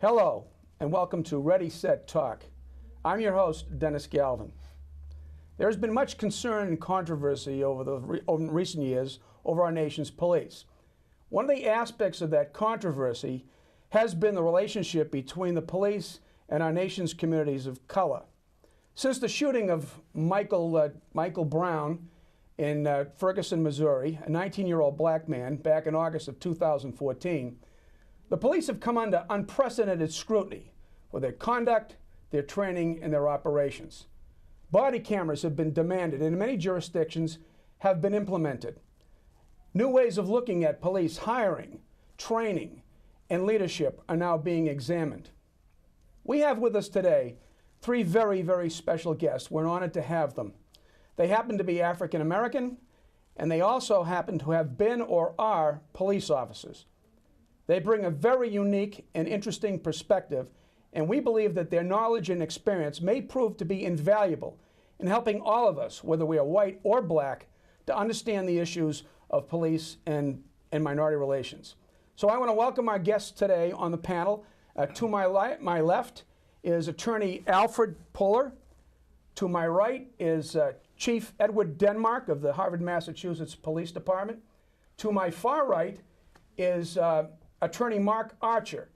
Hello, and welcome to Ready, Set, Talk. I'm your host, Dennis Galvin. There's been much concern and controversy over recent years over our nation's police. One of the aspects of that controversy has been the relationship between the police and our nation's communities of color. Since the shooting of Michael Brown in Ferguson, Missouri, a 19-year-old black man, back in August of 2014, the police have come under unprecedented scrutiny for their conduct, their training, and their operations. Body cameras have been demanded and in many jurisdictions have been implemented. New ways of looking at police hiring, training, and leadership are now being examined. We have with us today three very, very special guests. We're honored to have them. They happen to be African American, and they also happen to have been or are police officers. They bring a very unique and interesting perspective, and we believe that their knowledge and experience may prove to be invaluable in helping all of us, whether we are white or black, to understand the issues of police and minority relations. So I want to welcome our guests today on the panel. To my left is Attorney Alfred Puller. To my right is Chief Edward Denmark of the Harvard, Massachusetts Police Department. To my far right is Attorney Mark Archer.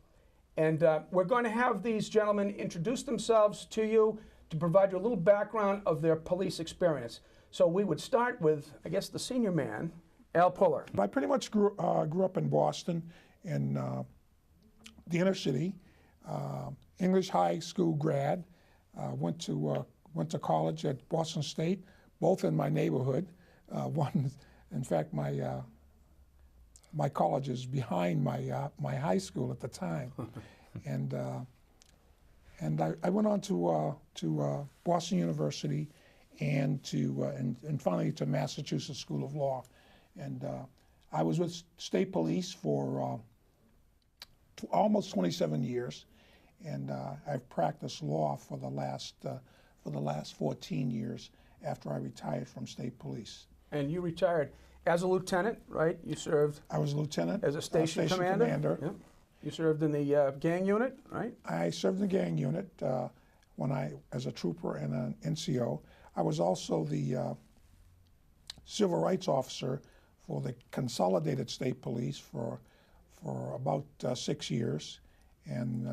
And we're going to have these gentlemen introduce themselves to you to provide you a little background of their police experience. So we would start with, I guess, the senior man, Al Puller. I pretty much grew up in Boston, in the inner city. English high school grad. Went to college at Boston State, both in my neighborhood. One, in fact, my college is behind my high school at the time, and I went on to Boston University and finally to Massachusetts School of Law, and I was with state police for almost 27 years, and I've practiced law for the last 14 years after I retired from state police. And you retired as a lieutenant, right? You served. I was a lieutenant. As a station commander. Yep. You served in the gang unit, right? I served in the gang unit as a trooper and an NCO. I was also the civil rights officer for the Consolidated State Police for about 6 years, and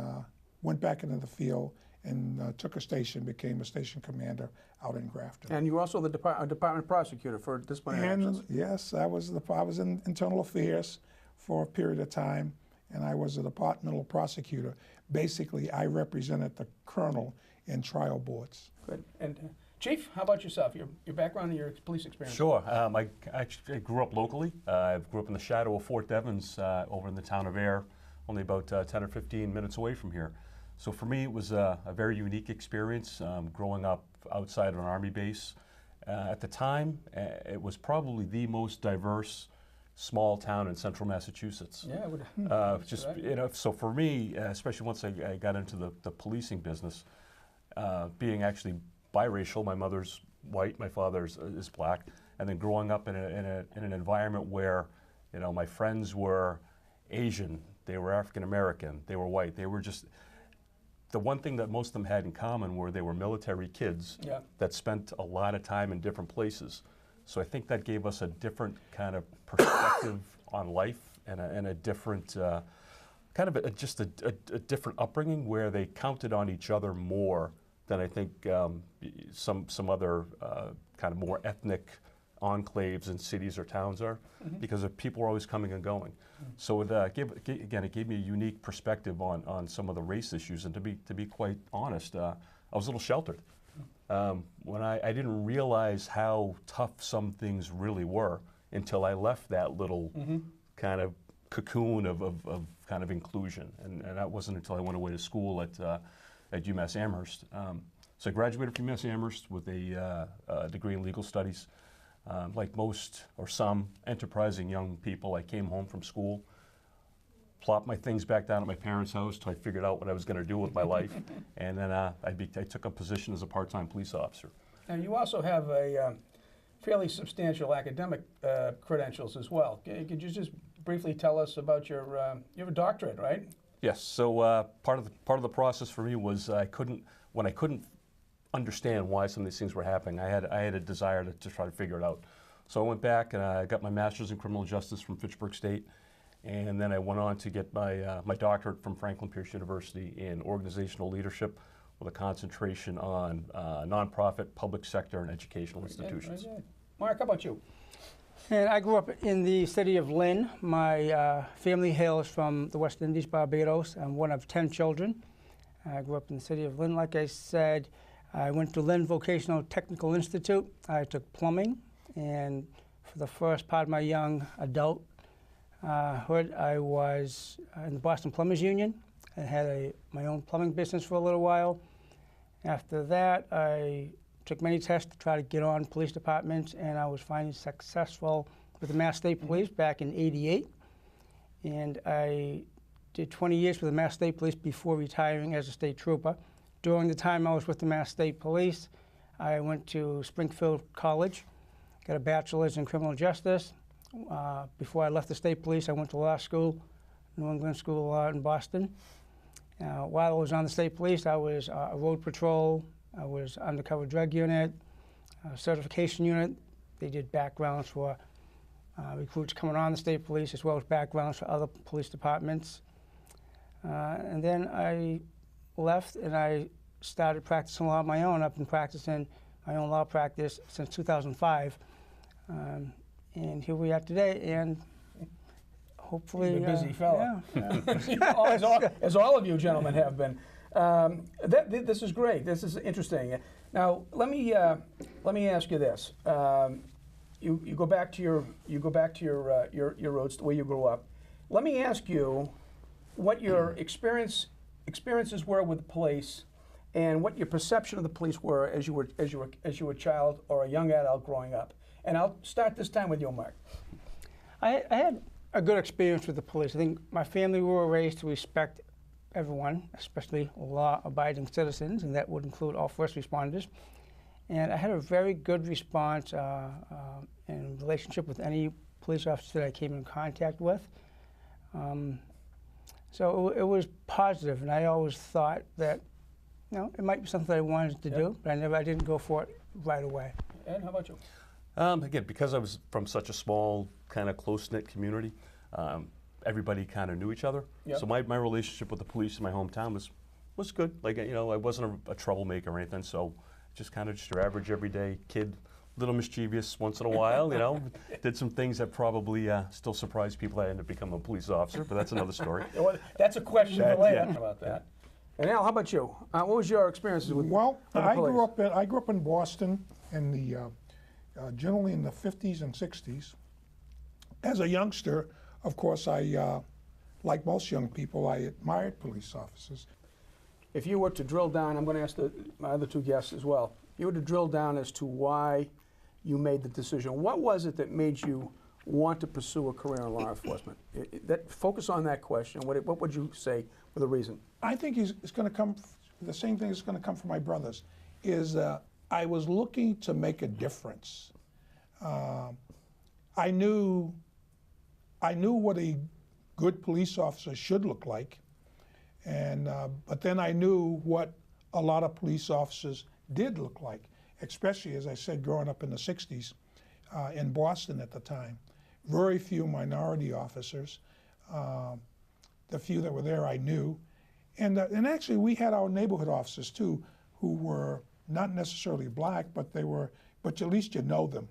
went back into the field and took a station, became a station commander out in Grafton. And you were also the department prosecutor for disciplinary actions. Yes, I was in internal affairs for a period of time, and I was a departmental prosecutor. Basically, I represented the colonel in trial boards. Good. And Chief, how about yourself? Your background and your police experience? Sure. I actually grew up locally. I grew up in the shadow of Fort Devens over in the town of Air, only about 10 or 15 minutes away from here. So for me, it was a very unique experience growing up outside of an Army base. At the time, it was probably the most diverse small town in central Massachusetts. Yeah, I would. So for me, especially once I got into the policing business, being actually biracial, my mother's white, my father's is black, and then growing up in an environment where, my friends were Asian, they were African American, they were white, they were just. The one thing that most of them had in common were they were military kids that spent a lot of time in different places. So I think that gave us a different kind of perspective on life and a different, just a different upbringing where they counted on each other more than I think some other kind of more ethnic enclaves in cities or towns are, because people are always coming and going. So it gave me a unique perspective on some of the race issues, and to be quite honest, I was a little sheltered. When I didn't realize how tough some things really were until I left that little kind of cocoon of kind of inclusion, and that wasn't until I went away to school at UMass Amherst. So I graduated from UMass Amherst with a degree in legal studies. Like most or some enterprising young people, I came home from school, plopped my things back down at my parents' house till I figured out what I was going to do with my life, and then I took a position as a part-time police officer. And you also have a fairly substantial academic credentials as well. Could you just briefly tell us about you have a doctorate, right? Yes. So part of the process for me was when I couldn't understand why some of these things were happening. I had a desire to try to figure it out. So I went back and I got my master's in criminal justice from Fitchburg State, and then I went on to get my doctorate from Franklin Pierce University in organizational leadership, with a concentration on nonprofit, public sector, and educational institutions. Mark, how about you? And I grew up in the city of Lynn. My family hails from the West Indies, Barbados. I'm one of 10 children. I grew up in the city of Lynn. Like I said, I went to Lynn Vocational Technical Institute. I took plumbing, and for the first part of my young adulthood, I was in the Boston Plumbers Union. I had my own plumbing business for a little while. After that, I took many tests to try to get on police departments, and I was finally successful with the Mass State Police back in '88. And I did 20 years with the Mass State Police before retiring as a state trooper. During the time I was with the Mass State Police, I went to Springfield College, got a bachelor's in criminal justice. Before I left the state police, I went to law school, New England School of Law in Boston. While I was on the state police, I was a road patrol, I was undercover drug unit, certification unit. They did backgrounds for recruits coming on the state police, as well as backgrounds for other police departments. And then I left and I started practicing law on my own. I've been practicing my own law practice since 2005. And here we are today, and hopefully... You're a busy fellow. Yeah. as all of you gentlemen have been. This is great. This is interesting. Now, let me ask you this. You go back to your roots, the way you grew up. Let me ask you what your experiences were with the police, and what your perception of the police were as you were a child or a young adult growing up. And I'll start this time with you, Mark. I had a good experience with the police. I think my family were raised to respect everyone, especially law-abiding citizens, and that would include all first responders. And I had a very good response in relationship with any police officer that I came in contact with. So it was positive, and I always thought that, it might be something I wanted to do, but I didn't go for it right away. Ed, how about you? Again, because I was from such a small, kind of close-knit community, everybody kind of knew each other. Yep. So my relationship with the police in my hometown was good. Like, I wasn't a troublemaker or anything, so just kind of just your average everyday kid, little mischievous once in a while, did some things that probably still surprise people. I ended up becoming a police officer, but that's another story. Well, that's a question for later about that. And Al, how about you? What was your experiences with Well, the I police? grew up in Boston in the generally in the 50s and 60s. As a youngster, of course, I like most young people, I admired police officers. If you were to drill down, I'm going to ask my other two guests as well. If you were to drill down as to why you made the decision, what was it that made you want to pursue a career in law enforcement? Focus on that question. What would you say for the reason? I think it's going to come, the same thing is going to come from my brothers, is I was looking to make a difference. I knew what a good police officer should look like, and but then I knew what a lot of police officers did look like, especially, as I said, growing up in the 60s in Boston at the time. Very few minority officers. The few that were there I knew. And actually we had our neighborhood officers too, who were not necessarily black, but at least you know them.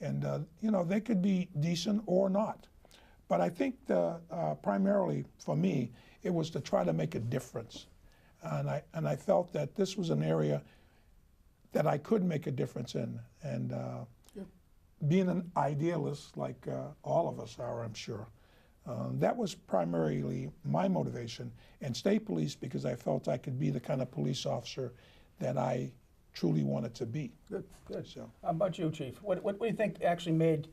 And they could be decent or not. But I think primarily for me, it was to try to make a difference. And I felt that this was an area that I could make a difference in. And being an idealist, like all of us are, I'm sure, that was primarily my motivation. And state police, because I felt I could be the kind of police officer that I truly wanted to be. Good, good. So, how about you, Chief? What do you think actually made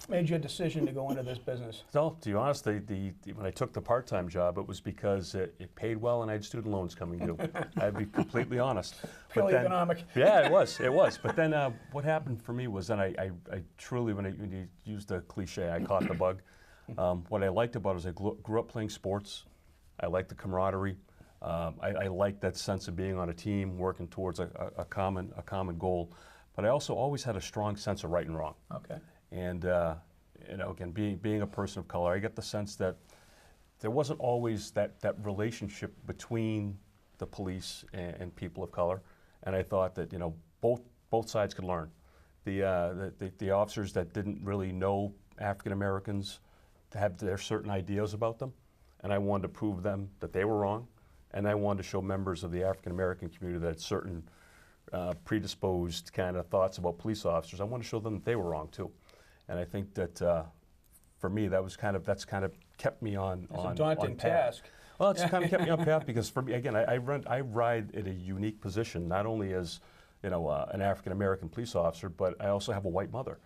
your decision to go into this business? So, to be honest, when I took the part-time job, it was because it paid well and I had student loans coming due. I'd be completely honest. Purely economic. Yeah, it was. But then what happened for me was then I truly, when you use the cliche, I caught the bug. What I liked about it is I grew up playing sports. I like the camaraderie. I like that sense of being on a team, working towards a common goal. But I also always had a strong sense of right and wrong. Okay. And you know, again, being a person of color, I get the sense that there wasn't always that relationship between the police and people of color. And I thought that, you know, both sides could learn. The officers that didn't really know African Americans to have their certain ideas about them, and I wanted to prove them that they were wrong, and I wanted to show members of the African American community that had certain predisposed kind of thoughts about police officers. I wanted to show them that they were wrong too, and I think that for me that's kind of kept me on. It's a daunting path. task. Well, it's kind of kept me on path because for me, again, I ride in a unique position, not only as, you know, an African American police officer, but I also have a white mother.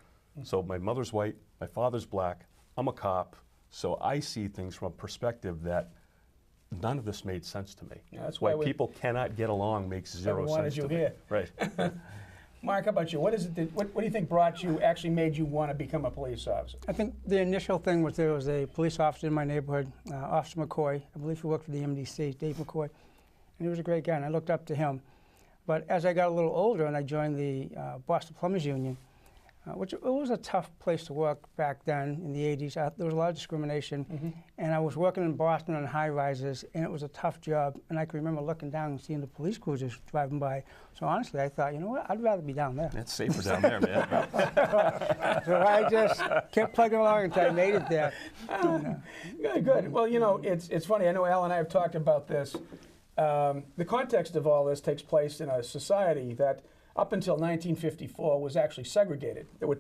So my mother's white, my father's black, I'm a cop, so I see things from a perspective that none of this made sense to me. Yeah, that's why people cannot get along makes zero sense to me. Here. Right. Mark, how about you? What is it? What do you think actually made you want to become a police officer? I think the initial thing was there was a police officer in my neighborhood, Officer McCoy. I believe he worked for the MDC, Dave McCoy, and he was a great guy, and I looked up to him. But as I got a little older and I joined the Boston Plumbers Union, which it was a tough place to work back then in the 80s. There was a lot of discrimination, and I was working in Boston on high-rises, and it was a tough job. And I can remember looking down and seeing the police cruisers driving by. So honestly, I thought, you know what, I'd rather be down there. It's safer down there, man. So I just kept plugging along until I made it there. Good. Well, you know, it's funny. I know Al and I have talked about this. The context of all this takes place in a society that up until 1954 was actually segregated. There were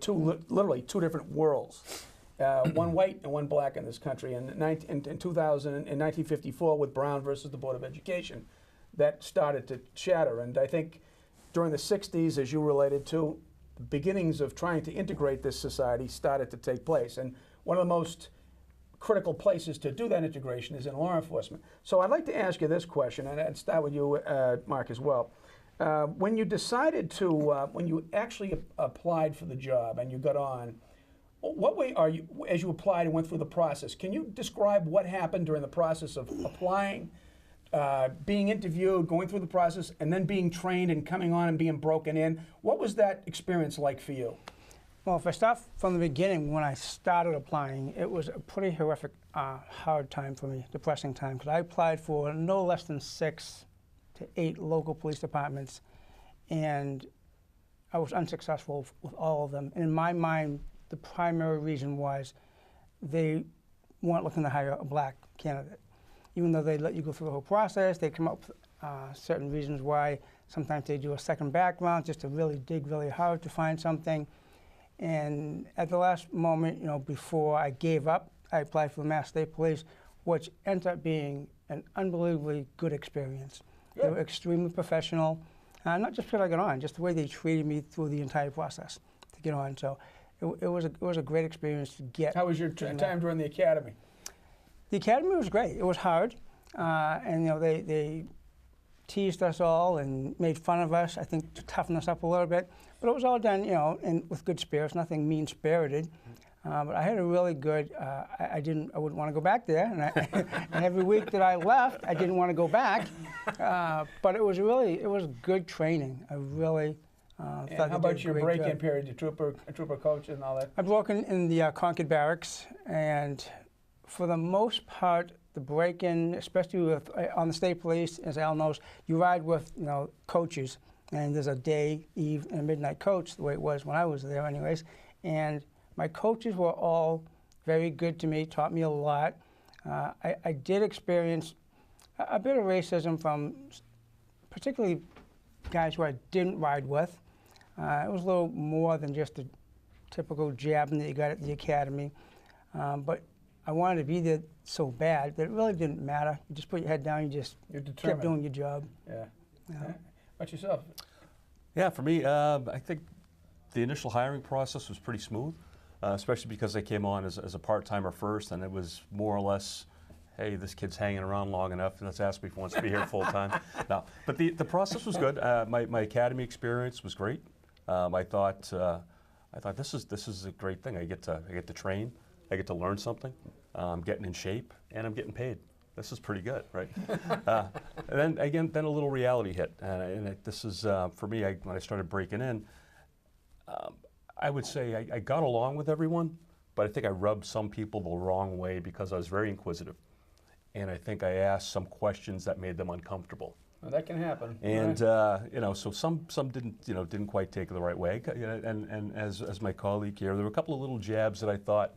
literally two different worlds, one white and one black in this country. And in 1954 with Brown versus the Board of Education, that started to shatter. And I think during the 60s, as you related to, the beginnings of trying to integrate this society started to take place. And one of the most critical places to do that integration is in law enforcement. So I'd like to ask you this question, and I'd start with you, Mark, as well. When you decided to, when you actually applied for the job and you got on, what way are you, as you applied and went through the process, can you describe what happened during the process of applying, being interviewed, going through the process, and then being trained and coming on and being broken in? What was that experience like for you? Well, if I start from the beginning, when I started applying, it was a pretty horrific, hard time for me, depressing time, because I applied for no less than 6 to 8 local police departments, and I was unsuccessful with all of them. And in my mind, the primary reason was they weren't looking to hire a black candidate. Even though they let you go through the whole process, they come up with certain reasons why. Sometimes they do a second background just to really dig really hard to find something. And at the last moment, you know, before I gave up, I applied for the Mass State Police, which ended up being an unbelievably good experience. Good. They were extremely professional, not just because I got on, just the way they treated me through the entire process to get on. So it was a great experience to get. How was your time during the academy? The academy was great. It was hard, and you know they teased us all and made fun of us, I think, to toughen us up a little bit. But it was all done, you know, with good spirits, nothing mean-spirited. But I had a really good, I wouldn't want to go back there. And every week that I left, I didn't want to go back. But it was good training. I really thought. How about your break-in period, your trooper coach and all that? I broke in the Concord Barracks, and for the most part, the break-in, especially with, on the state police, as Al knows, you ride with, you know, coaches, and there's a day, eve, and a midnight coach, the way it was when I was there anyways. And my coaches were all very good to me, taught me a lot. I did experience a bit of racism from particularly guys who I didn't ride with. It was a little more than just a typical jabbing that you got at the academy. But I wanted to be there so bad that it really didn't matter. You just put your head down, you kept doing your job. Yeah. You know? How about yourself? Yeah, for me, I think the initial hiring process was pretty smooth, especially because I came on as a part-timer first, and it was more or less, hey, this kid's hanging around long enough, and let's ask him if he wants to be here full-time. No, but the process was good. My academy experience was great. I thought this is a great thing. I get to train. I get to learn something. I'm getting in shape, and I'm getting paid. this is pretty good, right? And then a little reality hit, and this is for me. When I started breaking in, I would say I got along with everyone, but I think I rubbed some people the wrong way because I was very inquisitive, and I think I asked some questions that made them uncomfortable. Well, that can happen. And right. so some didn't quite take it the right way. And as my colleague here, there were a couple of little jabs that I thought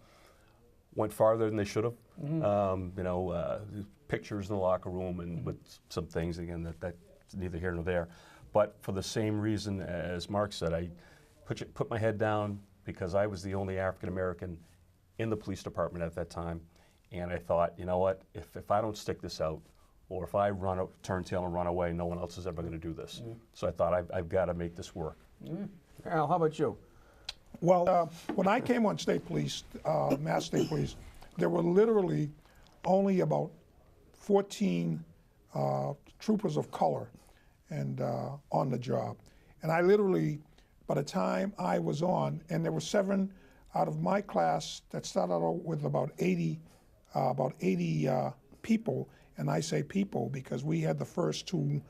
went farther than they should have. Mm-hmm. Pictures in the locker room and with some things again that's neither here nor there. But for the same reason as Mark said, I put my head down because I was the only African American in the police department at that time, and I thought, you know what, if I don't stick this out, or if I turn tail and run away, no one else is ever going to do this. So I thought I've got to make this work. Al, how about you? Well, when I came on state police, Mass State Police, there were literally only about 14 troopers of color and on the job. And I literally, by the time I was on, and there were 7 out of my class that started out with about 80 people, and I say people because we had the first two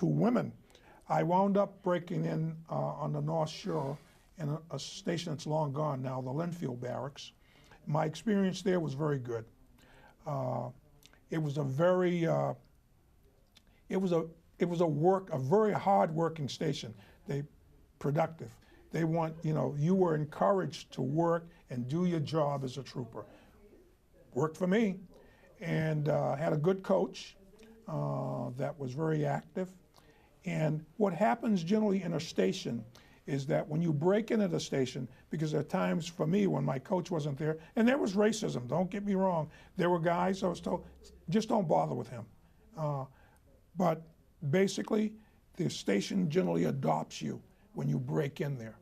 women. I wound up breaking in on the North Shore in a station that's long gone now, the Linfield Barracks. My experience there was very good. It was a very, it was a very hard working station. Productive. They want, you were encouraged to work and do your job as a trooper. Worked for me, and had a good coach that was very active. And what happens generally in a station is that when you break into the station, because there are times for me when my coach wasn't there, and there was racism, don't get me wrong. There were guys I was told, just don't bother with him. But basically, the station generally adopts you when you break in there.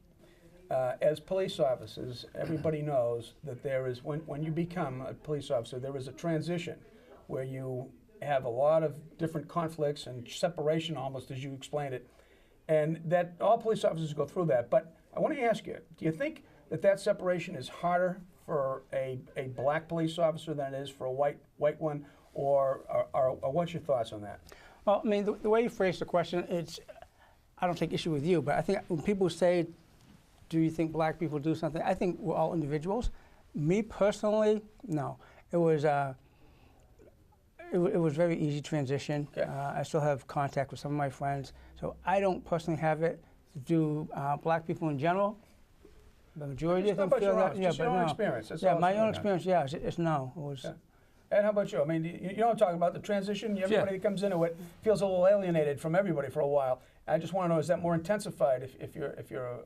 As police officers, everybody knows that there is, when you become a police officer, there is a transition where you have a lot of different conflicts and separation, almost as you explained it, and that all police officers go through that. But I want to ask you, do you think that separation is harder for a black police officer than it is for a white one, or what's your thoughts on that? Well, I mean, the way you phrased the question, I don't take issue with you, but I think when people say, do you think black people do something? I think we're all individuals. Me personally, no. It was very easy transition. Okay. I still have contact with some of my friends, so I don't personally have it. Do black people in general? The majority of them feel that. Yeah, your own experience. That's yeah, all my own experience. Yeah, it's no. It was. Yeah. And how about you? I mean, you know what I'm talking about, the transition? Everybody that comes into it feels a little alienated from everybody for a while. I just want to know, is that more intensified if you're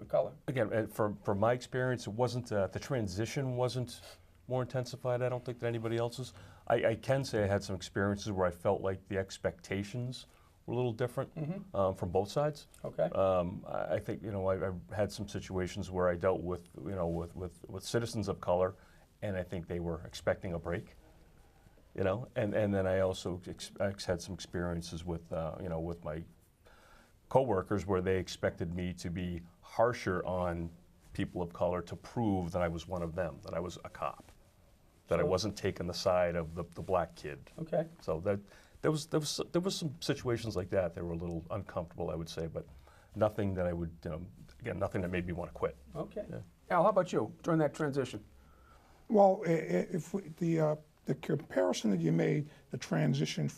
a color? Again, from my experience, it wasn't, the transition wasn't more intensified, I don't think, than anybody else's. I can say I had some experiences where I felt like the expectations were a little different from both sides. Okay. I think, I had some situations where I dealt with, with citizens of color, and I think they were expecting a break. And then I also had some experiences with, with my coworkers where they expected me to be harsher on people of color to prove that I was one of them, that I was a cop, that I wasn't taking the side of the black kid. Okay. So there was some situations like that that were a little uncomfortable, I would say, but nothing that I would, again, nothing that made me want to quit. Okay. Yeah. Al, how about you during that transition? Well, the comparison that you made, the transition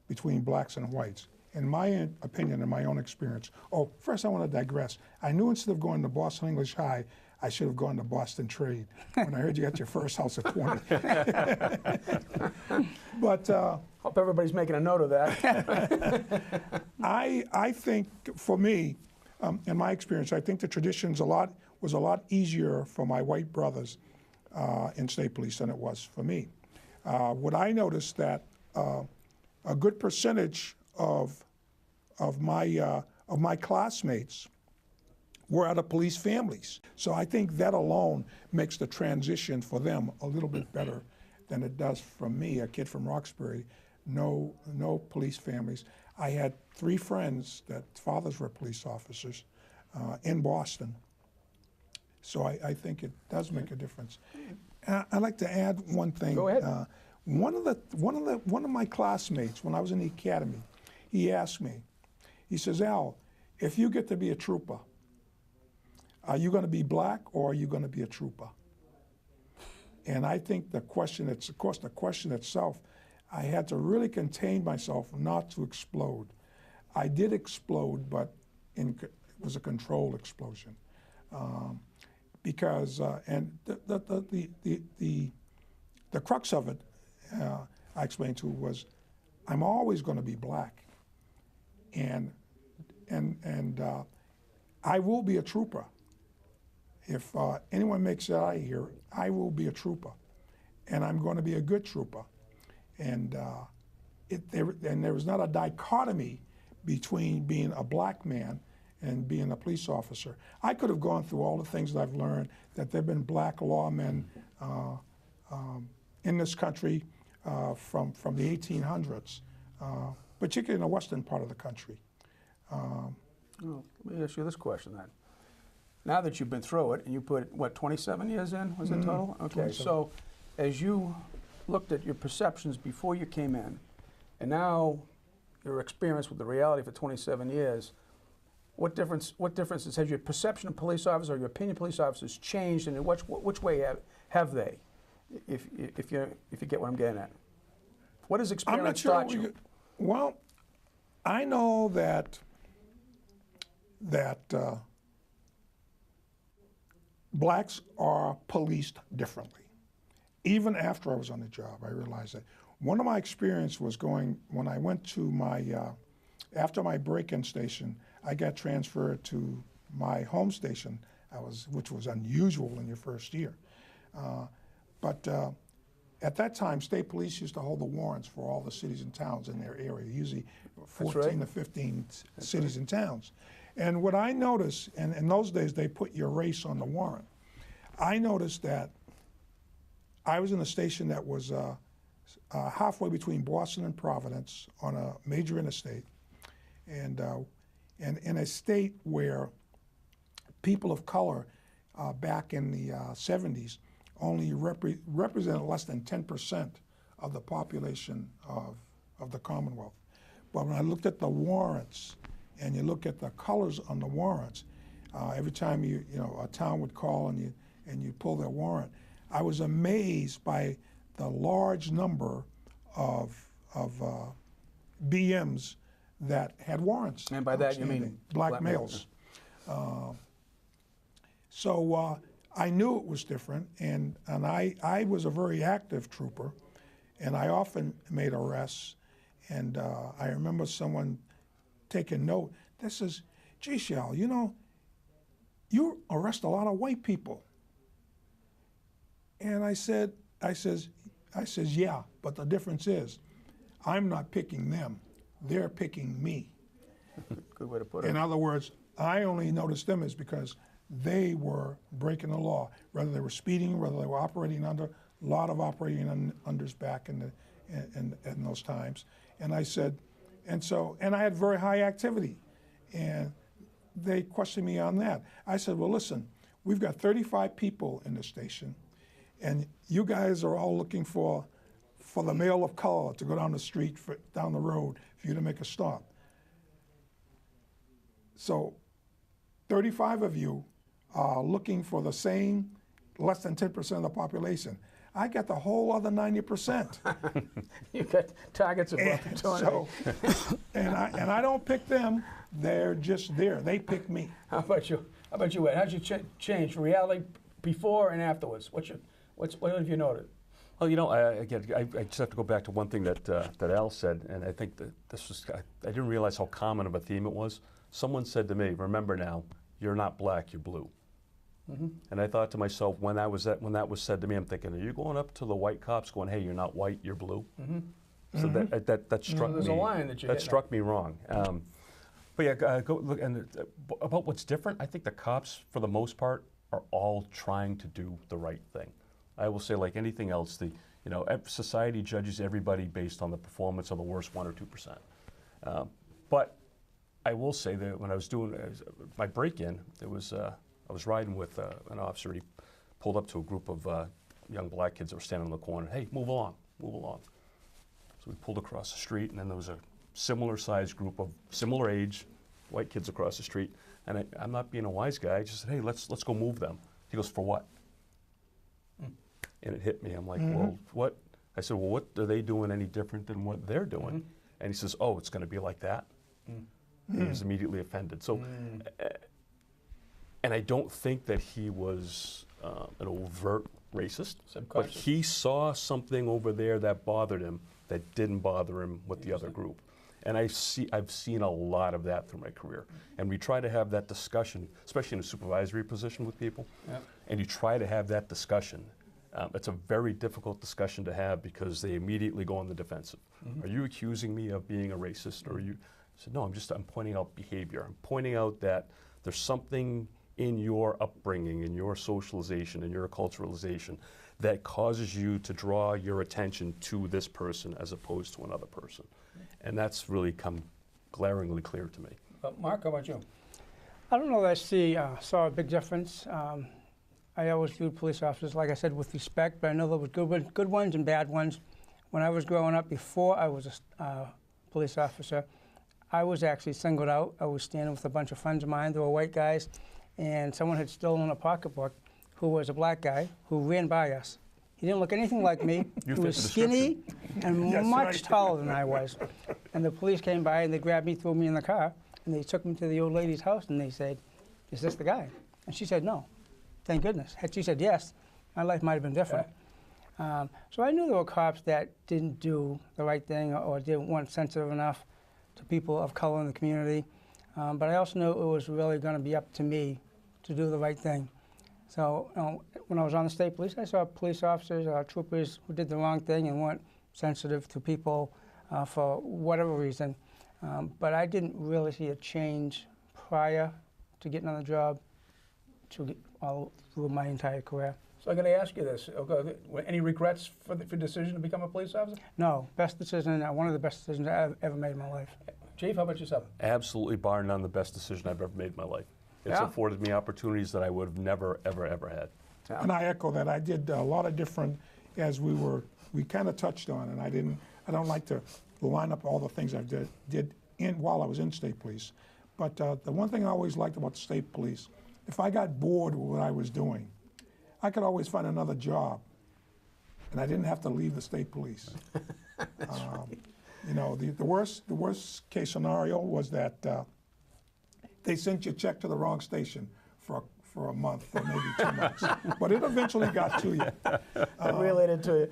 between blacks and whites, in my opinion, in my own experience. Oh, first I want to digress. I knew instead of going to Boston English High, I should have gone to Boston Trade when I heard you got your first house at 20. But hope everybody's making a note of that. I think for me, in my experience, I think the traditions was a lot easier for my white brothers in state police than it was for me. What I noticed that a good percentage of my classmates were out of police families. So I think that alone makes the transition for them a little bit better than it does for me, a kid from Roxbury, no police families. I had 3 friends that fathers were police officers in Boston. So I think it does make a difference. I'd like to add one thing. Go ahead. One of my classmates, when I was in the academy, he asked me, he says, Al, if you get to be a trooper, are you going to be black or are you going to be a trooper? And I think the question, of course, the question itself, I had to really contain myself not to explode. I did explode, but it was a controlled explosion. Because, and the crux of it, I explained to was, I'm always going to be black. And I will be a trooper. If anyone makes it out of here, I will be a trooper, and I'm going to be a good trooper. And there was not a dichotomy between being a black man and being a police officer. I could have gone through all the things that I've learned, that there have been black lawmen in this country from the 1800s, particularly in the western part of the country. Well, let me ask you this question then. Now that you've been through it, and you put, what, 27 years in, was it total? Okay, 27. so as you looked at your perceptions before you came in, and now your experience with the reality for 27 years, what differences has your perception of police officers or your opinion of police officers changed, and in which way have they, if you get what I'm getting at? What has experience taught you? Well, I know that blacks are policed differently. Even after I was on the job, I realized that. One of my experiences was when I went to after my break-in station, I got transferred to my home station, which was unusual in your first year. But at that time, state police used to hold the warrants for all the cities and towns in their area, usually 14 to 15 cities and towns. And what I noticed, and in those days they put your race on the warrant, I noticed that I was in a station that was halfway between Boston and Providence on a major interstate, and in a state where people of color back in the 70s only represented less than 10% of the population of the Commonwealth. But when I looked at the warrants, and you look at the colors on the warrants, every time a town would call and you pull their warrant, I was amazed by the large number of BMs that had warrants. And by that you mean black males. So I knew it was different, and I was a very active trooper, and I often made arrests. And I remember someone taking note. This is, gee, Shal, you arrest a lot of white people. And I says, yeah, but the difference is, I'm not picking them, they're picking me. Good way to put it. In other words, I only noticed them is because they were breaking the law, whether they were speeding, whether they were operating under, a lot of operating unders back in those times. And I said, and I had very high activity, and they questioned me on that. I said, well, listen, we've got 35 people in the station, and you guys are all looking for the male of color to go down the street, down the road, for you to make a stop. So 35 of you are looking for the same less than 10% of the population. I got the whole other 90%. You got targets above the 200. And I don't pick them, they're just there. They pick me. How about you, Ed? How'd you change reality before and afterwards? What have you noted? Well, I just have to go back to one thing that Al said, and I think that I didn't realize how common of a theme it was. Someone said to me, remember now, you're not black, you're blue. Mm-hmm. And I thought to myself, when that was said to me, I'm thinking, are you going up to the white cops going, hey, you're not white, you're blue? Mm-hmm. So that struck me. There's a line that struck me wrong. But yeah, go look, and about what's different, I think the cops, for the most part, are all trying to do the right thing. I will say, like anything else, society judges everybody based on the performance of the worst 1 or 2%. But I will say that when I was doing my break-in, I was riding with an officer. He pulled up to a group of young black kids that were standing on the corner. Hey, move along. move along. So we pulled across the street, and then there was a similar sized group of similar age white kids across the street. And I'm not being a wise guy. I just said, hey, let's go move them. He goes, for what? And it hit me. I'm like, well, what? I said, well, what are they doing any different than what they're doing? And he says, oh, it's going to be like that. And he was immediately offended. So, and I don't think that he was an overt racist, but he saw something over there that bothered him that didn't bother him with the other group. And I've seen a lot of that through my career. And we try to have that discussion, especially in a supervisory position with people. Yep. And you try to have that discussion. It's a very difficult discussion to have because they immediately go on the defensive. Are you accusing me of being a racist? Or are you? I said, no, I'm pointing out behavior. I'm pointing out that there's something in your upbringing, in your socialization, in your culturalization that causes you to draw your attention to this person as opposed to another person. And that's really come glaringly clear to me. Mark, how about you? I don't know that I saw a big difference. I always viewed police officers, like I said, with respect, but I know there were good ones and bad ones. When I was growing up, before I was a police officer, I was actually singled out. I was standing with a bunch of friends of mine. They were white guys, and someone had stolen a pocketbook who was a black guy who ran by us. He didn't look anything like me. He was skinny and much taller than I was. And the police came by and they grabbed me, threw me in the car, and they took me to the old lady's house and they said, is this the guy? And she said, no. Thank goodness. Had she said yes, my life might have been different. So I knew there were cops that didn't do the right thing or weren't sensitive enough to people of color in the community. But I also knew it was really going to be up to me to do the right thing. So when I was on the state police, I saw police officers, troopers who did the wrong thing and weren't sensitive to people for whatever reason. But I didn't really see a change prior to getting on the job all through my entire career. So I'm going to ask you this. Okay, any regrets for the decision to become a police officer? No. Best decision, one of the best decisions I've ever made in my life. Chief, how about yourself? Absolutely, bar none, the best decision I've ever made in my life. It's afforded me opportunities that I would have never, ever, ever had. And I echo that. I did a lot of different, as we kind of touched on, and I don't like to line up all the things I did while I was in state police. But the one thing I always liked about the state police, if I got bored with what I was doing, I could always find another job, and I didn't have to leave the state police. You know, the worst case scenario was that they sent your check to the wrong station for a month or maybe 2 months, but it eventually got to you. Related to you.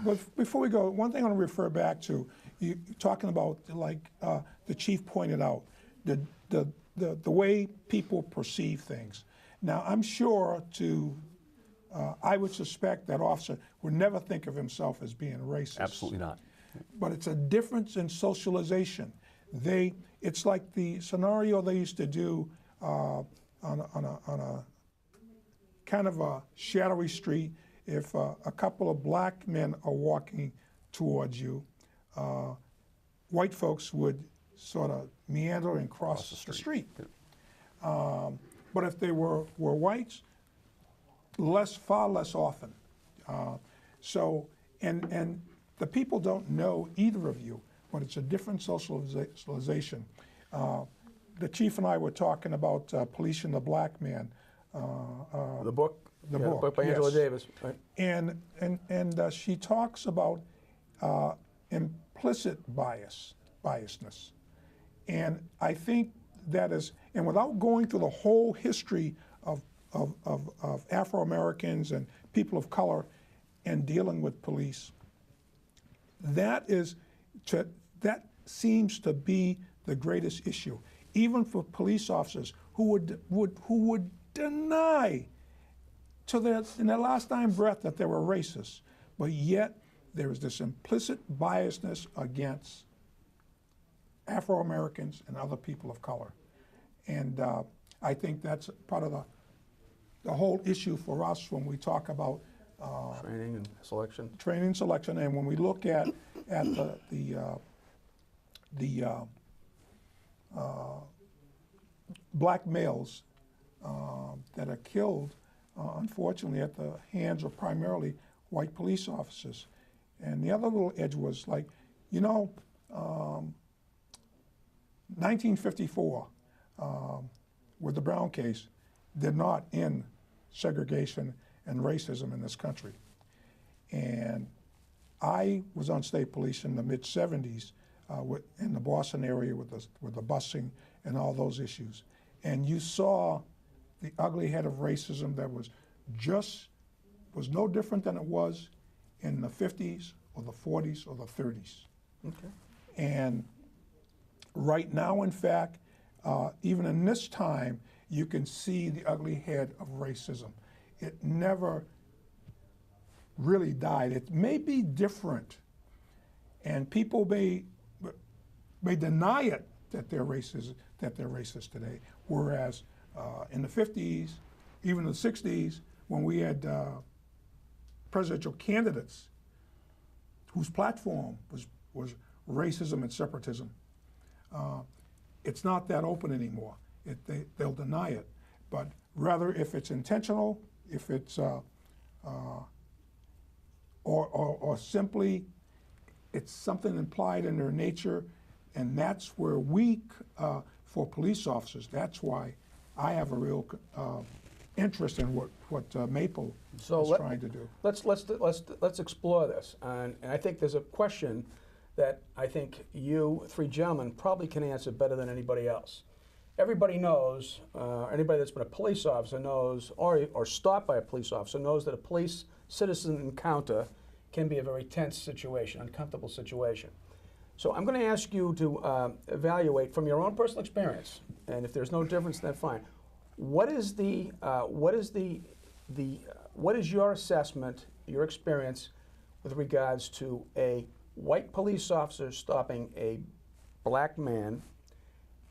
But before we go, one thing I want to refer back to, you talking about, like the chief pointed out, the way people perceive things. Now, I'm sure I would suspect that officer would never think of himself as being racist. Absolutely not. But it's a difference in socialization. It's like the scenario they used to do on a kind of a shadowy street. If a couple of black men are walking towards you, white folks would sort of meander and cross the street. But if they were whites, far less often. And the people don't know either of you, but it's a different socialization. The chief and I were talking about Policing the Black Man. The book? The book by Angela Davis. Right. And she talks about implicit biasness. And I think that is, and without going through the whole history of Afro-Americans and people of color and dealing with police, that seems to be the greatest issue. Even for police officers who would deny in their last dying breath that they were racist, but yet there is this implicit biasness against Afro-Americans and other people of color. And I think that's part of the whole issue for us when we talk about training and selection. Training and selection, and when we look at black males that are killed, unfortunately, at the hands of primarily white police officers. And the other little edge was like, you know, 1954, with the Brown case, did not end segregation and racism in this country. And I was on state police in the mid-'70s in the Boston area with the busing and all those issues. And you saw the ugly head of racism that was no different than it was in the 50s or the 40s or the 30s. Okay. And right now, in fact, even in this time, you can see the ugly head of racism. It never really died. It may be different, and people may deny it that they're racist today. Whereas in the 50s, even the 60s, when we had presidential candidates whose platform was racism and separatism, it's not that open anymore. They'll deny it. But rather, if it's intentional, if it's or simply it's something implied in their nature, and that's where for police officers, that's why I have a real interest in what Maple is trying to do. Let's explore this, and I think there's a question that I think you three gentlemen probably can answer better than anybody else. Everybody knows, anybody that's been a police officer knows, or stopped by a police officer knows that a police-citizen encounter can be a very tense situation, uncomfortable situation. So I'm going to ask you to evaluate from your own personal experience, and if there's no difference, then fine. What is your assessment, your experience with regards to a white police officer stopping a black man,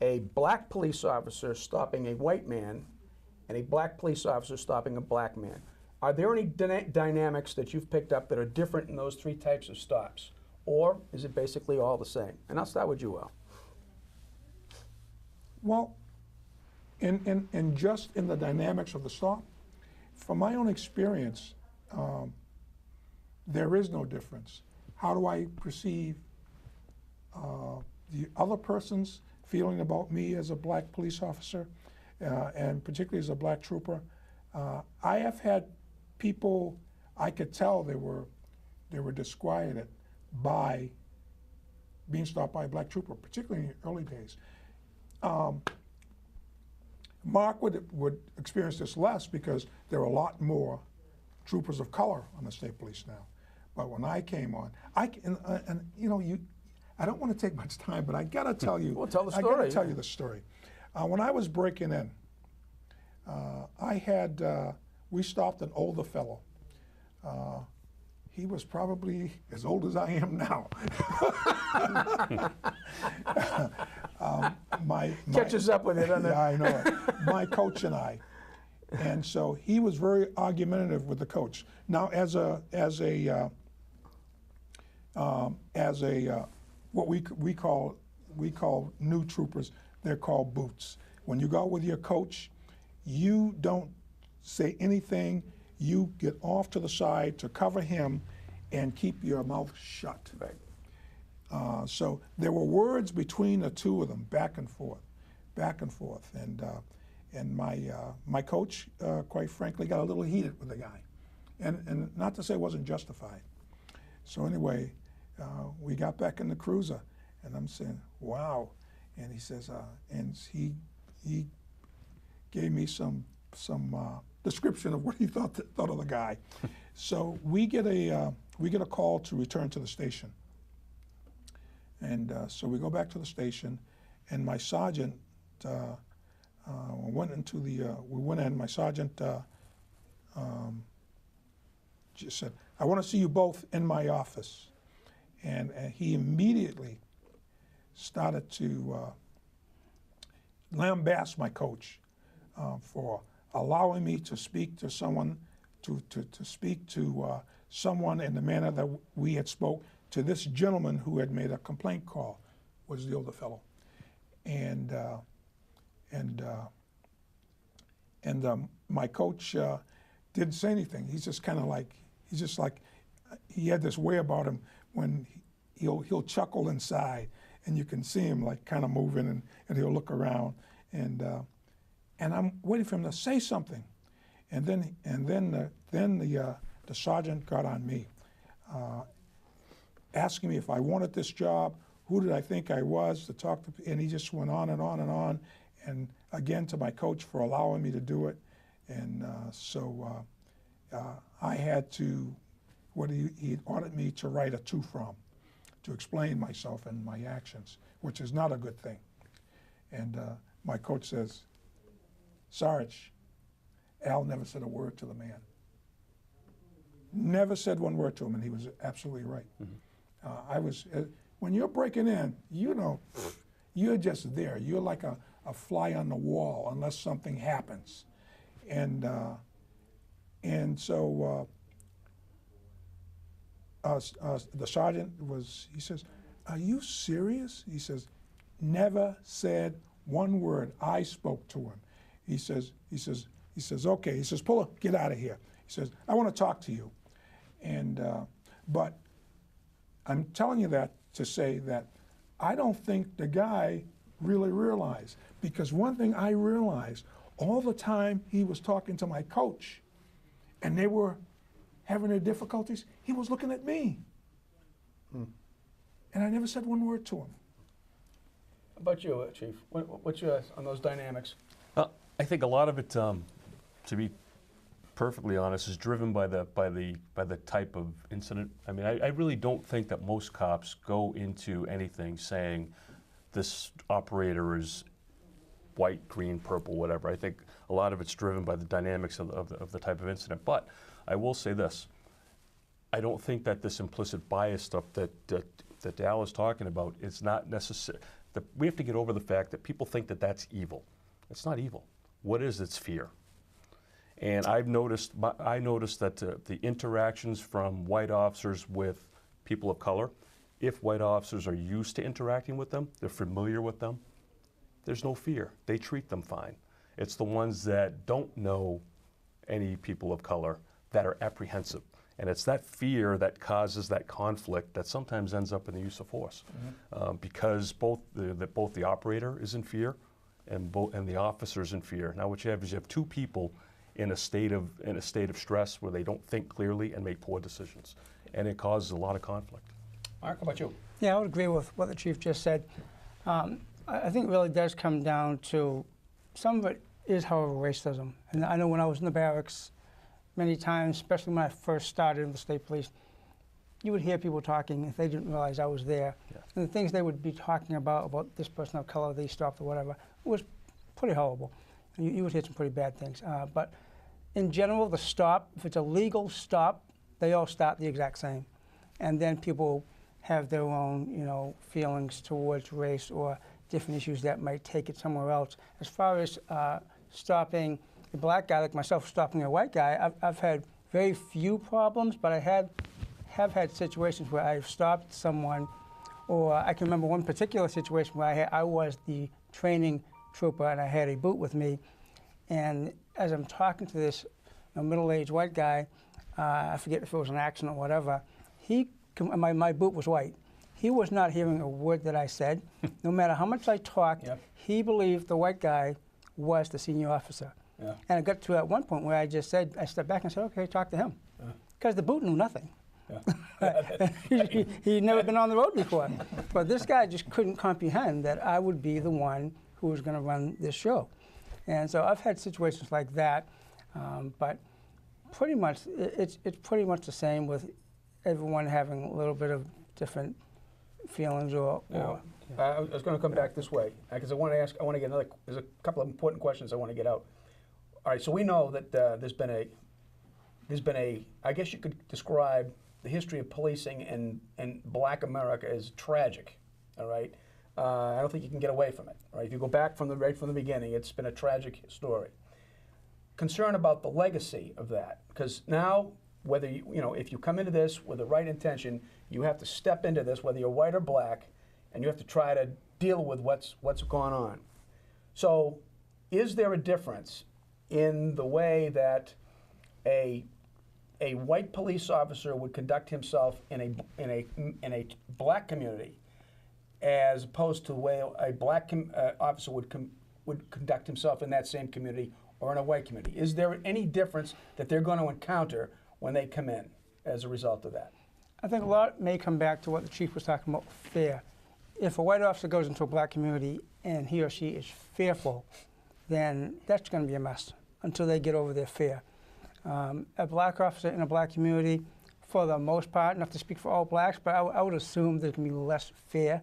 a black police officer stopping a white man, and a black police officer stopping a black man? Are there any dynamics that you've picked up that are different in those three types of stops? Or is it basically all the same? And I'll start with you, Al. Well, in just in the dynamics of the stop, from my own experience, there is no difference. How do I perceive the other person's feeling about me as a black police officer, and particularly as a black trooper? I have had people, I could tell they were disquieted by being stopped by a black trooper, particularly in the early days. Mark would experience this less because there are a lot more troopers of color on the state police now. But when I came on, and you know, I don't want to take much time, but I gotta tell you, well, tell the story. I gotta tell you the story. When I was breaking in, we stopped an older fellow. He was probably as old as I am now. Catches up with it, doesn't it? Yeah, I know it. My coach and I. And so he was very argumentative with the coach. Now, as a what we call new troopers, they're called boots. When you go out with your coach, you don't say anything. You get off to the side to cover him and keep your mouth shut. Right. So there were words between the two of them, back and forth. And my coach, quite frankly, got a little heated with the guy. And not to say it wasn't justified. So anyway, we got back in the cruiser, and I'm saying, wow. And he says, and he gave me some description of what he thought of the guy. So we get a call to return to the station. And so we go back to the station, and my sergeant went into we went in, my sergeant just said, I want to see you both in my office. And he immediately started to lambast my coach for allowing me to speak to someone, to speak to someone in the manner that we had spoke to this gentleman who had made a complaint call, was the older fellow. And my coach didn't say anything. He's just kind of like, he had this way about him when he'll chuckle inside, and you can see him like kind of moving, and he'll look around, and I'm waiting for him to say something, and then the sergeant got on me, asking me if I wanted this job, who did I think I was to talk to, and he just went on and on and on, and again to my coach for allowing me to do it, and so I had to, he ordered me to write a to from, to explain myself and my actions, which is not a good thing. And my coach says, Sarge, Al never said a word to the man. Never said one word to him, and he was absolutely right. Mm-hmm. When you're breaking in, you know, you're just there. You're like a fly on the wall unless something happens. And so the sergeant he says, are you serious? He says, never said one word. I spoke to him. He says, okay. He says, Puller, get out of here. He says, I want to talk to you. And, but I'm telling you that to say that I don't think the guy really realized, because one thing I realized, all the time he was talking to my coach and they were having their difficulties, he was looking at me. And I never said one word to him. How about you, Chief? What's your on those dynamics? I think a lot of it, to be perfectly honest, is driven by the type of incident. I mean, I really don't think that most cops go into anything saying this operator is white, green, purple, whatever. I think a lot of it's driven by the dynamics of the type of incident. But I will say this: I don't think that this implicit bias stuff that Dal is talking about is not necessary. We have to get over the fact that people think that that's evil. It's not evil. What is it's fear. And I noticed that the interactions from white officers with people of color, if white officers are used to interacting with them, they're familiar with them, there's no fear. They treat them fine. It's the ones that don't know any people of color that are apprehensive. And it's that fear that causes that conflict that sometimes ends up in the use of force. Mm-hmm. Because both the operator is in fear and the officer's in fear. Now what you have is two people in a state of stress where they don't think clearly and make poor decisions. And it causes a lot of conflict. Mark, how about you? Yeah, I would agree with what the Chief just said. I think it really does come down to, some of it is, however, racism. And I know when I was in the barracks, many times, especially when I first started in the state police, you would hear people talking if they didn't realize I was there. Yeah. And the things they would be talking about this person of color, they stopped or whatever, was pretty horrible. You would hear some pretty bad things. But in general, the stop, if it's a legal stop, they all start the exact same. And then people have their own, feelings towards race or different issues that might take it somewhere else. As far as stopping a black guy like myself, stopping a white guy, I've had very few problems, but I have had situations where I've stopped someone, or I can remember one particular situation where I was the training trooper and I had a boot with me, and as I'm talking to this middle-aged white guy, I forget if it was an accident or whatever, my boot was white. He was not hearing a word that I said. No matter how much I talked, yep. He believed the white guy was the senior officer. Yeah. And I got to at one point where I stepped back and said, okay, talk to him. Because the boot knew nothing. Yeah. He'd never been on the road before. But this guy just couldn't comprehend that I would be the one who was going to run this show. And so I've had situations like that, but pretty much it's pretty much the same with everyone having a little bit of different feelings or I was going to come back this way because I want to get there's a couple of important questions I want to get out. All right, so we know that there's been a, I guess you could describe the history of policing in Black America as tragic. All right, I don't think you can get away from it. Right, if you go back right from the beginning, it's been a tragic story. Concern about the legacy of that, because now whether if you come into this with the right intention, you have to step into this whether you're white or black, and you have to try to deal with what's gone on. So, is there a difference in the way that a a white police officer would conduct himself in a black community, as opposed to the way a black officer would conduct himself in that same community or in a white community? Is there any difference that they're going to encounter when they come in as a result of that? I think a lot may come back to what the chief was talking about, fear. If a white officer goes into a black community and he or she is fearful, then that's going to be a mess until they get over their fear. A black officer in a black community, for the most part, not to speak for all blacks, but I would assume there's going to be less fear.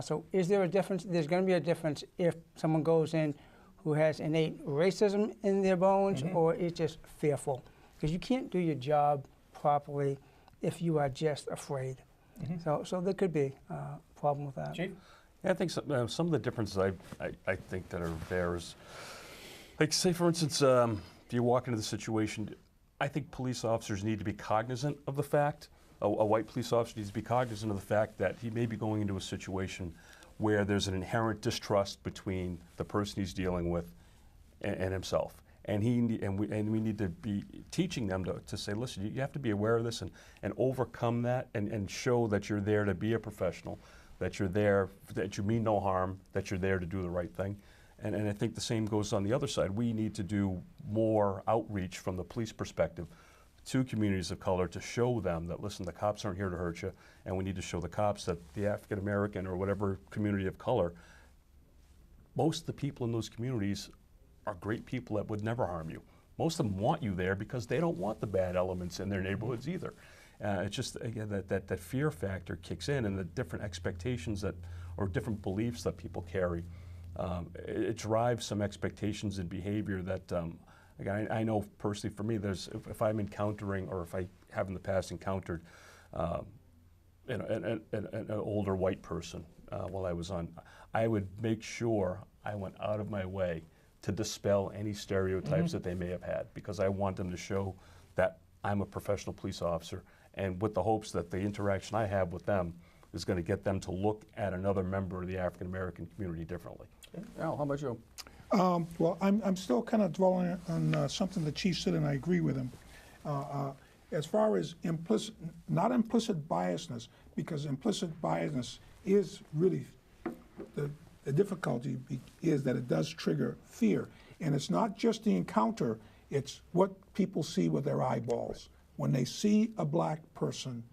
So is there a difference? There's going to be a difference if someone goes in who has innate racism in their bones or is just fearful. Because you can't do your job properly if you are just afraid. So there could be a problem with that. Chief? Yeah, I think some of the differences I think that are there is, like, say for instance, if you walk into the situation, I think police officers need to be cognizant of the fact, a white police officer needs to be cognizant of the fact that he may be going into a situation where there's an inherent distrust between the person he's dealing with and himself. And we need to be teaching them to say, listen, you have to be aware of this and overcome that and show that you're there to be a professional, that you're there, that you mean no harm, that you're there to do the right thing. And I think the same goes on the other side. We need to do more outreach from the police perspective to communities of color to show them that, listen, the cops aren't here to hurt you, and we need to show the cops that the African American or whatever community of color, most of the people in those communities are great people that would never harm you. Most of them want you there because they don't want the bad elements in their neighborhoods either. It's just, again, that fear factor kicks in, and the different expectations or different beliefs that people carry. It drives some expectations and behavior that, again, I know personally for me, if I'm encountering, or if I have in the past encountered an older white person while I was on, I would make sure I went out of my way to dispel any stereotypes that they may have had, because I want them to show that I'm a professional police officer, and with the hopes that the interaction I have with them is going to get them to look at another member of the African American community differently. Al, how about you? Well, I'm still kind of dwelling on something the chief said, and I agree with him. As far as not implicit biasness, because implicit biasness is really the difficulty is that it does trigger fear. And it's not just the encounter, it's what people see with their eyeballs. When they see a black person,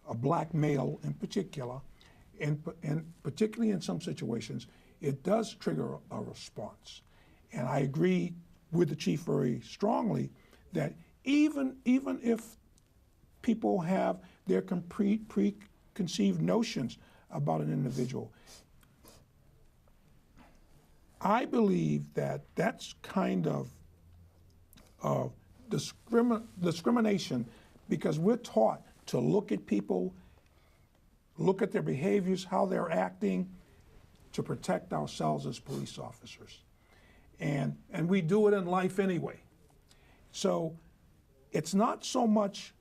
a black male in particular, and particularly in some situations, it does trigger a response. And I agree with the chief very strongly that even if people have their preconceived notions about an individual, I believe that that's kind of discrimination, because we're taught to look at people, look at their behaviors, how they're acting, to protect ourselves as police officers. And we do it in life anyway. So it's not so much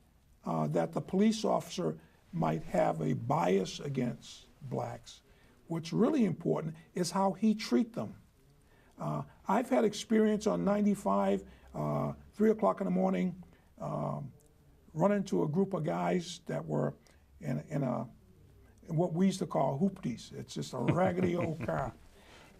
that the police officer might have a bias against blacks. What's really important is how he treats them. I've had experience on 95, 3 o'clock in the morning, run into a group of guys that were in what we used to call hoopties. It's just a raggedy old car.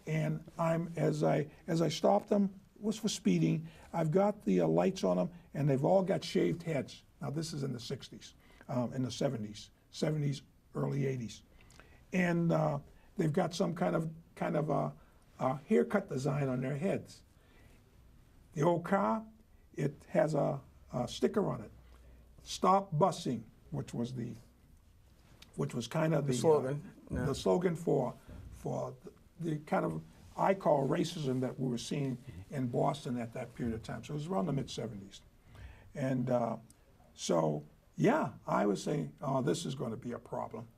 And as I stopped them, it was for speeding. I've got the lights on them, and they've all got shaved heads. Now this is in the 60s, in the 70s, early 80s. And they've got some kind of a haircut design on their heads. The old car, it has a sticker on it, "Stop busing," which was kind of the slogan. The slogan for the kind of, I call, racism that we were seeing in Boston at that period of time. So it was around the mid-70s. And so, yeah, I was saying, oh, this is going to be a problem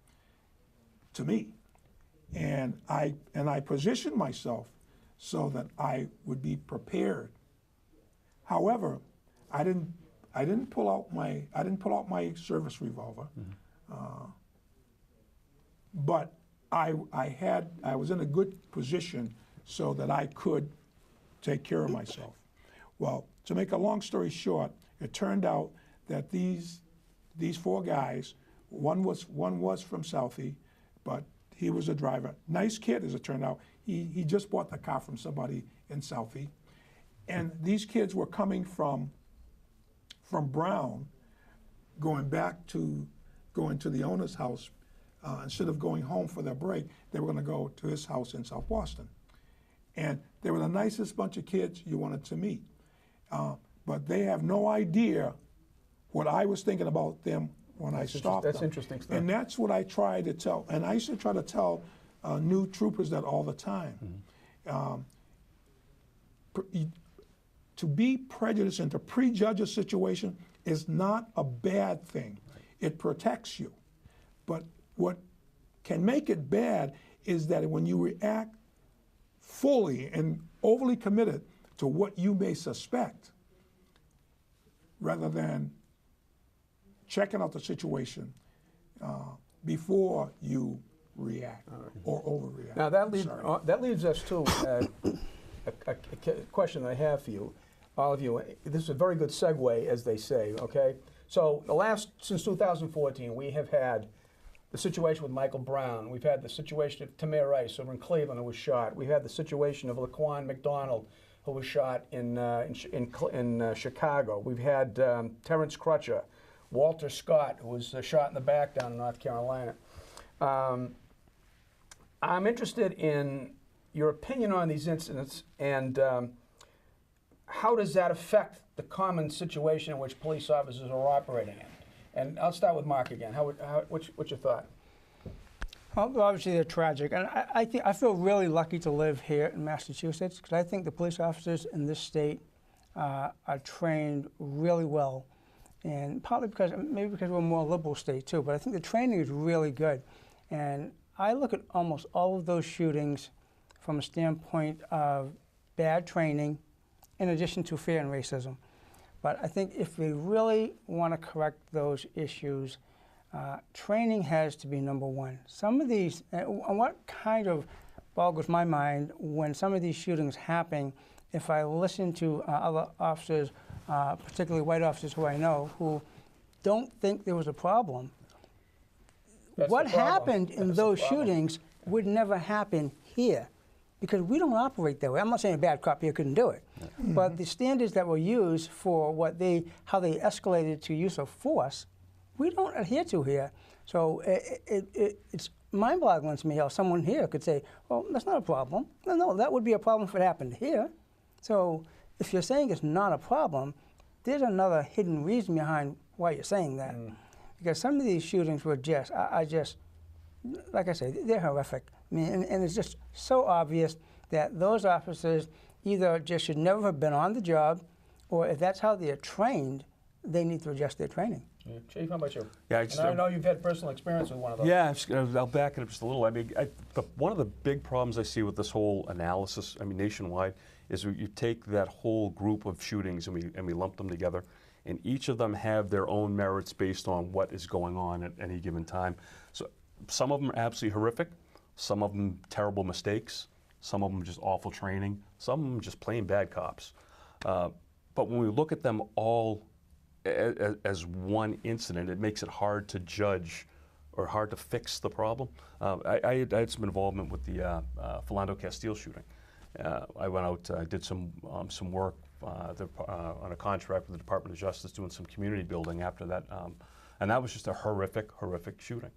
to me. And I positioned myself so that I would be prepared. However, I didn't pull out my service revolver, but I was in a good position so that I could take care of myself. Well, to make a long story short, it turned out that these 4 guys, one was from Southie, but he was a driver. Nice kid, as it turned out. He just bought the car from somebody in Southie. And these kids were coming from Brown, going to the owner's house. Instead of going home for their break, they were going to go to his house in South Boston. And they were the nicest bunch of kids you wanted to meet. But they have no idea what I was thinking about them when I stopped them. That's interesting stuff. And that's what I try to tell. And I used to try to tell new troopers that all the time. To be prejudiced and to prejudge a situation is not a bad thing. It protects you. But what can make it bad is that when you react fully and overly committed to what you may suspect, rather than checking out the situation before you react or overreact. Now that leads us to a question that I have for you, all of you. This is a very good segue, as they say. Okay, so since 2014, we have had the situation with Michael Brown. We've had the situation of Tamir Rice over in Cleveland, who was shot. We've had the situation of Laquan McDonald, who was shot in Chicago. We've had Terrence Crutcher, Walter Scott, who was shot in the back down in North Carolina. I'm interested in your opinion on these incidents, and how does that affect the common situation in which police officers are operating in? And I'll start with Mark again. What's your thought? Well, obviously they're tragic, and I feel really lucky to live here in Massachusetts, because I think the police officers in this state are trained really well, and partly because we're a more liberal state too. But I think the training is really good, and I look at almost all of those shootings from a standpoint of bad training, in addition to fear and racism. But I think if we really want to correct those issues, training has to be number one. Some of these, and what kind of boggles my mind when some of these shootings happen, if I listen to other officers, particularly white officers who I know, who don't think there was a problem. What happened in those shootings would never happen here, because we don't operate that way. I'm not saying a bad cop here couldn't do it, but the standards that were used for how they escalated to use of force, we don't adhere to here. So it's mind-boggling to me how someone here could say, well, that's not a problem. No, that would be a problem if it happened here. So if you're saying it's not a problem, there's another hidden reason behind why you're saying that. Because some of these shootings were just, like I say, they're horrific. I mean, and it's just so obvious that those officers either just should never have been on the job, or if that's how they're trained, they need to adjust their training. Yeah. Chief, how about you? Yeah, I know you've had personal experience with one of those. Yeah, I'll back it up just a little. I mean, one of the big problems I see with this whole analysis, I mean, nationwide, is you take that whole group of shootings and we lump them together, and each of them have their own merits based on what is going on at any given time. So some of them are absolutely horrific, some of them terrible mistakes, some of them just awful training, some of them just plain bad cops. But when we look at them all as one incident, it makes it hard to judge or hard to fix the problem. I had some involvement with the Philando Castile shooting. I went out, did some work on a contract with the Department of Justice, doing some community building after that, and that was just a horrific shooting.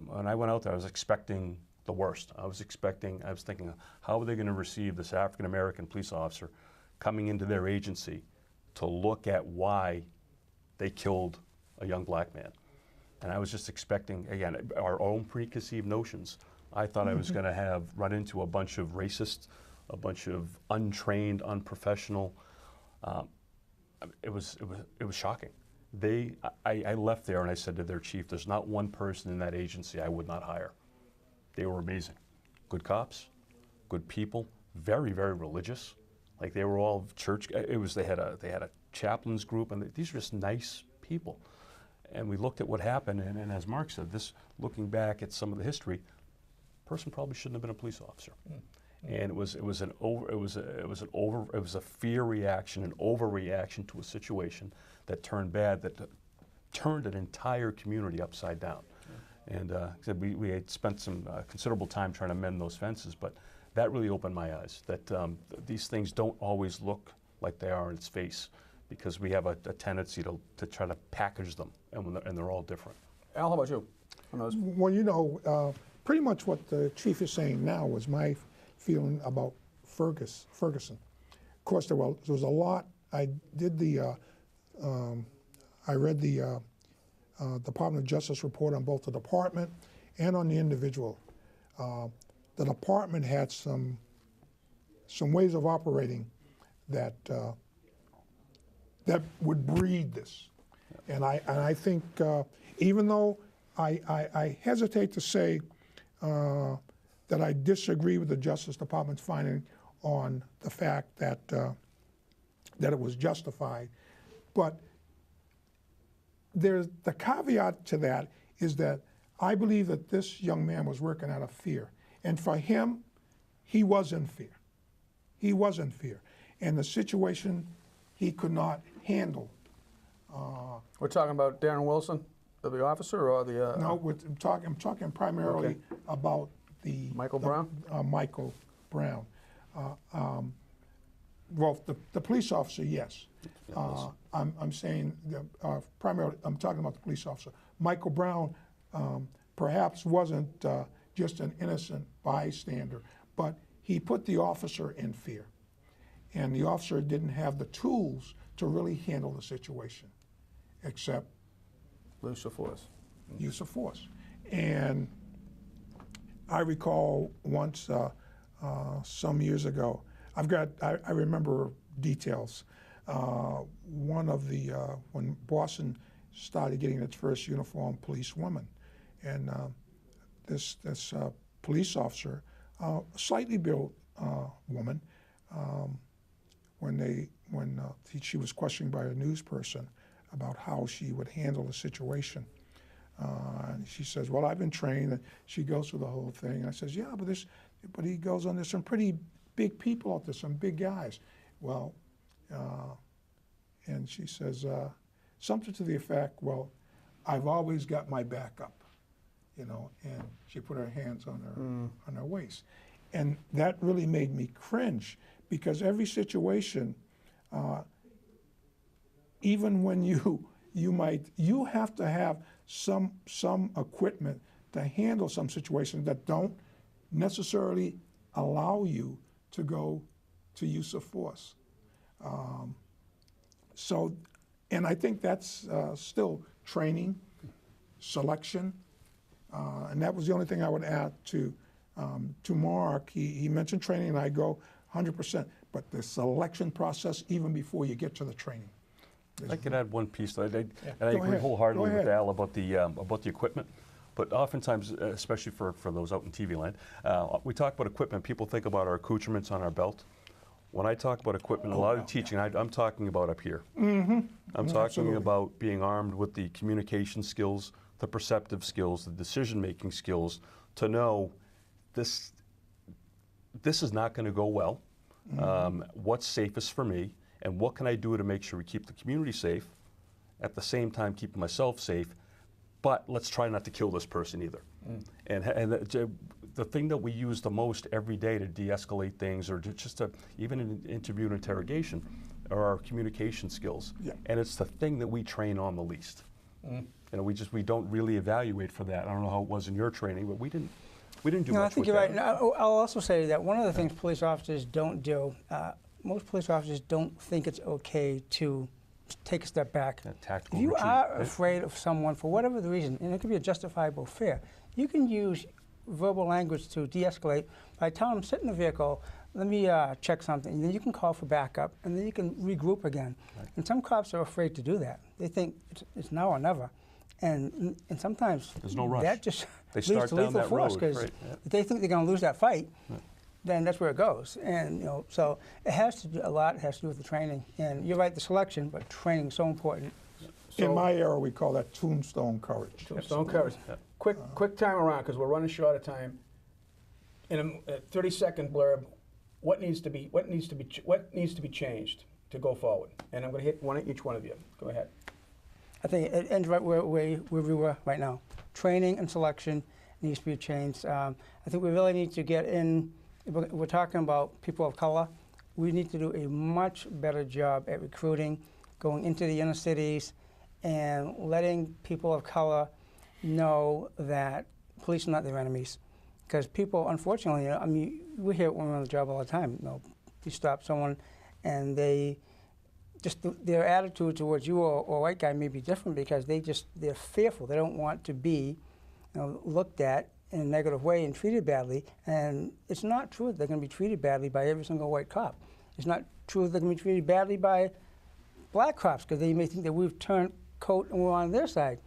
When I went out there, I was expecting the worst. I was thinking, how are they going to receive this African-American police officer coming into their agency to look at why they killed a young black man? And I was just expecting, again, our own preconceived notions. I thought I was going to run into a bunch of racists, a bunch of untrained, unprofessional. It was shocking. I left there and I said to their chief, there's not one person in that agency I would not hire. They were amazing. Good cops, good people, very, very religious. Like they were all church. They had a chaplains group, and these were just nice people. And we looked at what happened, and as Mark said, looking back at some of the history, person probably shouldn't have been a police officer. And it was a fear reaction, an overreaction to a situation that turned bad, that turned an entire community upside down. And we had spent some considerable time trying to mend those fences, but that really opened my eyes, that these things don't always look like they are in its face, because we have a tendency to try to package them, and they're all different. Al, how about you? On those? Well, you know, pretty much what the chief is saying now was my feeling about Ferguson. Of course, there was a lot. I did I read the Department of Justice report on both the department and on the individual. The department had some ways of operating that that would breed this, and I think even though I hesitate to say that I disagree with the Justice Department's finding on the fact that that it was justified, but there's the caveat to that is that I believe that this young man was working out of fear. And for him, he was in fear. He was in fear. And the situation he could not handle. We're talking about Darren Wilson, the officer, or the... No, I'm talking primarily about the... Michael Brown? Michael Brown. Well, the police officer, yes. I'm saying primarily, I'm talking about the police officer. Michael Brown perhaps wasn't just an innocent bystander, but he put the officer in fear. And the officer didn't have the tools to really handle the situation, except use of force. Use of force. And I recall once, some years ago, I remember details. One of the, when Boston started getting its first uniformed police woman, and this police officer, slightly built woman, when she was questioned by a news person about how she would handle the situation, and she says, "Well, I've been trained." And she goes through the whole thing. And I says, "Yeah, but he goes on. There's some pretty big people out there, some big guys." Well, and she says something to the effect, "Well, I've always got my backup," you know. And she put her hands on her waist, and that really made me cringe, because every situation, even when you have to have some equipment to handle some situations that don't necessarily allow you to go to use of force. So, and I think that's still training, selection, and that was the only thing I would add to Mark. He mentioned training, and I go 100%, but the selection process, even before you get to the training. I could add one piece, and I agree wholeheartedly with Al about the equipment. But oftentimes, especially for those out in TV land, we talk about equipment. People think about our accoutrements on our belt. When I talk about equipment, a lot of teaching, I'm talking about up here. I'm talking about being armed with the communication skills, the perceptive skills, the decision-making skills to know this is not going to go well. What's safest for me, and what can I do to make sure we keep the community safe, at the same time keeping myself safe, but let's try not to kill this person either. And the thing that we use the most every day to de-escalate things, or even in interview and interrogation, are our communication skills. Yeah. And it's the thing that we train on the least. You know, we don't really evaluate for that. I don't know how it was in your training, but we didn't do much. I think with you're that. right. I'll also say that one of the things police officers don't do, most police officers don't think it's okay to take a step back. If you are afraid of someone for whatever the reason, and it could be a justifiable fear, you can use verbal language to de-escalate by telling them, sit in the vehicle, let me check something, and then you can call for backup, and then you can regroup again. Right. And some cops are afraid to do that. They think it's now or never. And sometimes there's no rush. That just they leads start to down lethal that force, road. because Right. if they think they're going to lose that fight, then that's where it goes. And so it has to do a lot. It has to do with the training. And you're right, the selection, but training is so important. So, in my era, we call that tombstone courage. Tombstone courage. Quick time around, because we're running short of time. in a 30-second blurb, what needs to be changed to go forward? And I'm going to hit each one of you. Go ahead. I think it ends right where we were right now. Training and selection needs to be changed. I think we really need to get in. We're talking about people of color. We need to do a much better job at recruiting, going into the inner cities, and letting people of color know that police are not their enemies. Because people, unfortunately, I mean, we hear it when we're on the job all the time. You know, you stop someone, and they just their attitude towards you or a white guy may be different because they're fearful. They don't want to be, you know, looked at in a negative way and treated badly. And it's not true that they're going to be treated badly by every single white cop. It's not true that they're going to be treated badly by black cops because they may think that we've turned coat and we're on their side.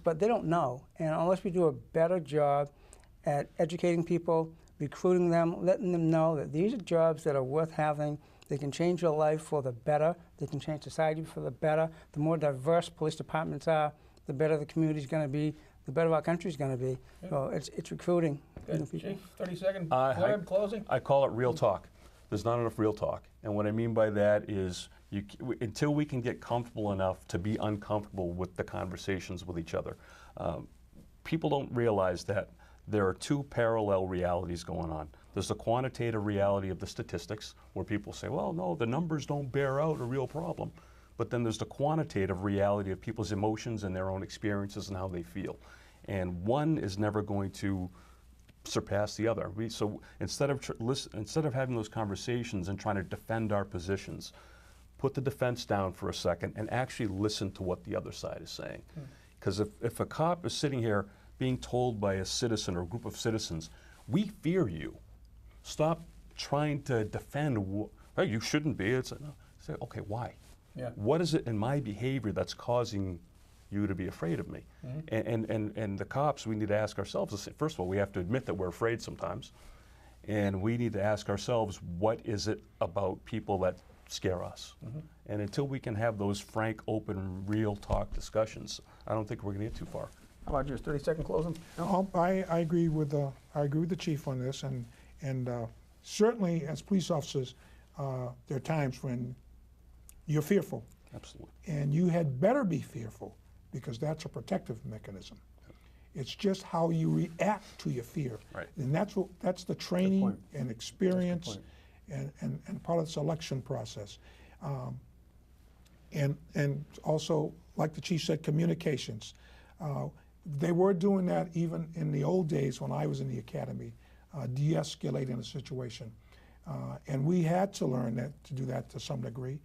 But they don't know. And unless we do a better job at educating people, recruiting them, letting them know that these are jobs that are worth having. They can change your life for the better. They can change society for the better. The more diverse police departments are, the better the community is going to be, the better our country is going to be. Yeah. So it's recruiting. Good. Chief, 30-second blurb, closing. I call it real talk. There's not enough real talk. And what I mean by that is until we can get comfortable enough to be uncomfortable with the conversations with each other, people don't realize that there are two parallel realities going on. There's the quantitative reality of the statistics, where people say, well, no, the numbers don't bear out a real problem. But then there's the quantitative reality of people's emotions and their own experiences and how they feel. And one is never going to surpass the other. So instead of having those conversations and trying to defend our positions, put the defense down for a second and actually listen to what the other side is saying. Because if a cop is sitting here being told by a citizen or a group of citizens, we fear you, stop trying to defend, hey, you shouldn't be. It's no. Say, okay, why? Yeah. What is it in my behavior that's causing you to be afraid of me? And the cops, we need to ask ourselves, first of all, we have to admit that we're afraid sometimes. And we need to ask ourselves, what is it about people that scare us? And until we can have those frank, open, real talk discussions, I don't think we're going to get too far. How about yours? 30-second closing. No, I agree with the chief on this, and certainly as police officers, there are times when you're fearful. Absolutely. And you had better be fearful, because that's a protective mechanism. It's just how you react to your fear. Right. And that's the training and experience and part of the selection process. And also, like the chief said, communications. They were doing that even in the old days when I was in the academy, de-escalating a situation. And we had to learn to do that to some degree.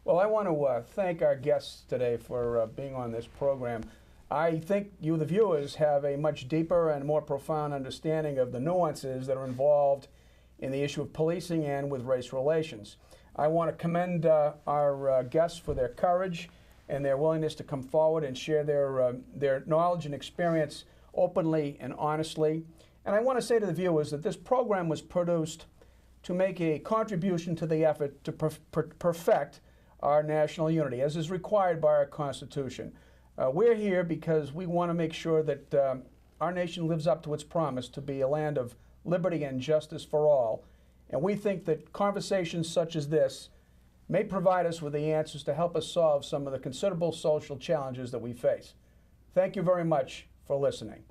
Well, I want to thank our guests today for being on this program. I think you, the viewers, have a much deeper and more profound understanding of the nuances that are involved in the issue of policing and with race relations. I want to commend our guests for their courage and their willingness to come forward and share their knowledge and experience openly and honestly. And I want to say to the viewers that this program was produced to make a contribution to the effort to perfect our national unity, as is required by our Constitution. We're here because we want to make sure that our nation lives up to its promise to be a land of liberty and justice for all. And we think that conversations such as this may provide us with the answers to help us solve some of the considerable social challenges that we face. Thank you very much for listening.